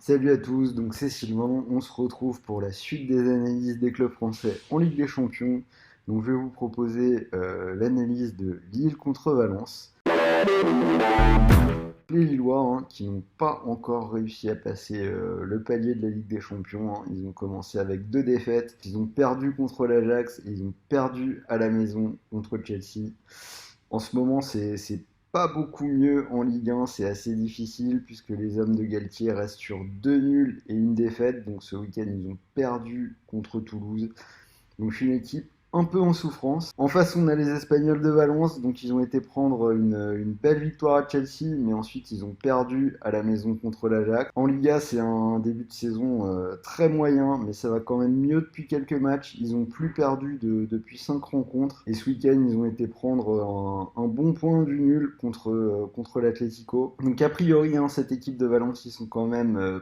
Salut à tous, donc c'est Sylvain, on se retrouve pour la suite des analyses des clubs français en Ligue des Champions. Donc je vais vous proposer l'analyse de Lille contre Valence. Les Lillois qui n'ont pas encore réussi à passer le palier de la Ligue des Champions. Ils ont commencé avec 2 défaites, ils ont perdu contre l'Ajax et ils ont perdu à la maison contre Chelsea. En ce moment, c'est pas beaucoup mieux en Ligue 1, c'est assez difficile puisque les hommes de Galtier restent sur 2 nuls et une défaite. Donc ce week-end, ils ont perdu contre Toulouse. Donc une équipe un peu en souffrance. En face, on a les Espagnols de Valence, donc ils ont été prendre une belle victoire à Chelsea, mais ensuite ils ont perdu à la maison contre l'Ajax. En Liga, c'est un début de saison très moyen, mais ça va quand même mieux depuis quelques matchs. Ils ont plus perdu depuis 5 rencontres, et ce week-end, ils ont été prendre un bon point du nul contre l'Atlético. Donc a priori, cette équipe de Valence, ils sont quand même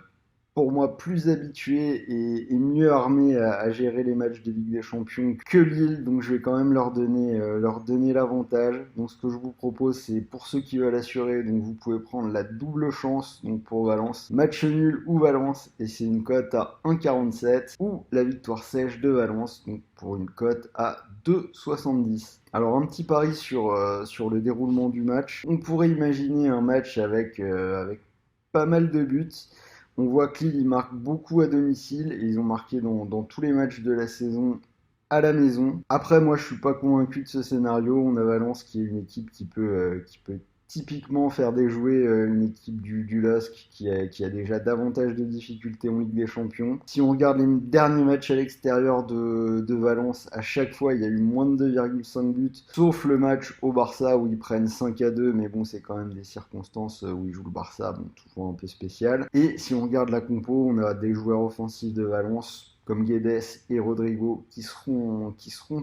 pour moi plus habitués et mieux armés à gérer les matchs de Ligue des Champions que Lille, donc je vais quand même leur donner l'avantage. Donc ce que je vous propose, c'est pour ceux qui veulent assurer, donc vous pouvez prendre la double chance donc pour Valence, match nul ou Valence, et c'est une cote à 1,47, ou la victoire sèche de Valence, donc pour une cote à 2,70. Alors un petit pari sur le déroulement du match. On pourrait imaginer un match avec pas mal de buts. On voit que Lille marque beaucoup à domicile et ils ont marqué dans tous les matchs de la saison à la maison. Après, moi, je suis pas convaincu de ce scénario. On a Valence qui est une équipe qui peut typiquement faire déjouer une équipe du LOSC qui a déjà davantage de difficultés en Ligue des Champions. Si on regarde les derniers matchs à l'extérieur de Valence, à chaque fois, il y a eu moins de 2,5 buts, sauf le match au Barça où ils prennent 5-2, mais bon, c'est quand même des circonstances où ils jouent le Barça, bon, toujours un peu spécial. Et si on regarde la compo, on a des joueurs offensifs de Valence comme Guedes et Rodrigo qui seront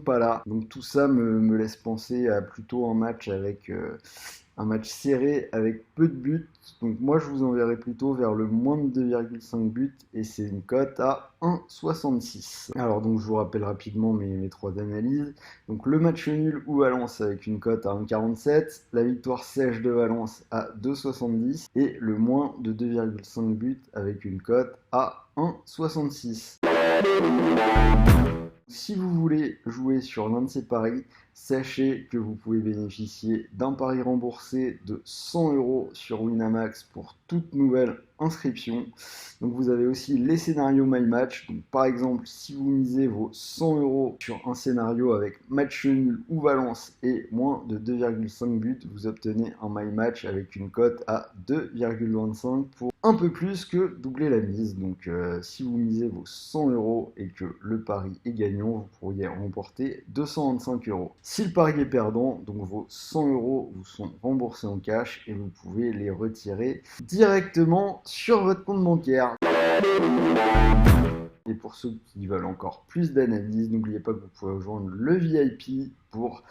pas là. Donc tout ça me laisse penser à plutôt un match avec un match serré avec peu de buts. Donc moi je vous enverrai plutôt vers le moins de 2,5 buts et c'est une cote à 1,66. Alors donc je vous rappelle rapidement mes 3 analyses. Donc le match nul ou Valence avec une cote à 1,47, la victoire sèche de Valence à 2,70 et le moins de 2,5 buts avec une cote à 1,66. Si vous voulez jouer sur l'un de ces paris, sachez que vous pouvez bénéficier d'un pari remboursé de 100 € sur Winamax pour toute nouvelle inscription. Donc vous avez aussi les scénarios My Match. Donc par exemple, si vous misez vos 100 € sur un scénario avec match nul ou Valence et moins de 2,5 buts, vous obtenez un My Match avec une cote à 2,25 pour un peu plus que doubler la mise. Donc si vous misez vos 100 € et que le pari est gagnant, vous pourriez remporter 225 €. Si le pari est perdant, donc vos 100 € vous sont remboursés en cash et vous pouvez les retirer directement sur votre compte bancaire. Et pour ceux qui veulent encore plus d'analyse, n'oubliez pas que vous pouvez rejoindre le VIP pour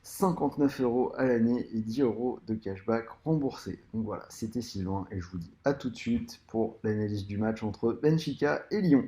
59 € à l'année et 10 € de cashback remboursé. Donc voilà, c'était Sylvain et je vous dis à tout de suite pour l'analyse du match entre Benfica et Lyon.